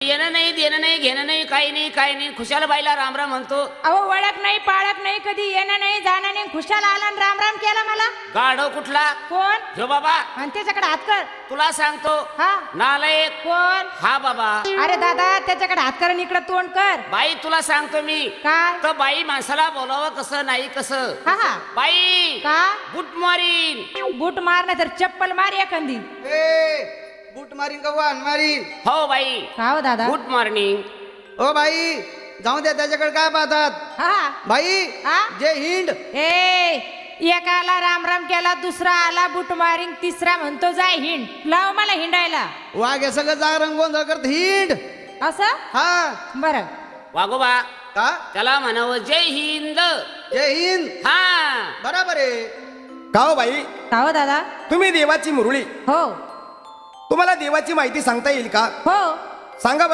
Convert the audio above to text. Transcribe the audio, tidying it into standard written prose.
येणं नाही देणं नाही घेणं नाही काही नाही खुशाल बाईला राम राम म्हणतो. अहो ओळख नाही पाळख नाही कधी येणं नाही जाणं नाही खुशाल आला आणि राम राम केला मला. गाढव कुठला कोण जो बाबा आणि त्याच्याकडे हात कर. तुला सांगतो हा नालायक कोण हा बाबा. अरे दादा त्याच्याकडे हात कर आणि इकडे तोंड कर. बाई तुला सांगतो मी काय तर बाई माणसाला बोलावं कसं नाही कसं. हा हा बाई का बुट मारीन. बूट मार नाही तर चप्पल मार एखादी. बूट मारीन का वाहन मारीन. हो बाई का हो दादा गुड मॉर्निंग. ओ बाई जाऊ द्या त्याच्याकडे काय पाहतात. हा बाई हा जे हिंड एकाला राम राम केला दुसरा आला बूट मारिंग तिसरा म्हणतो जाय हिंड. लाव मला हिंडायला. वाघ हे सगळं जा रंगोंद करत हिंड. असं हा बर वागोबा का त्याला म्हणावं जय हिंद. जय हिंद. हा बरोबर आहे. का हो बाई का हो दादा तुम्ही देवाची मुरळी हो तुम्हाला देवाची माहिती सांगता येईल का हो सांगा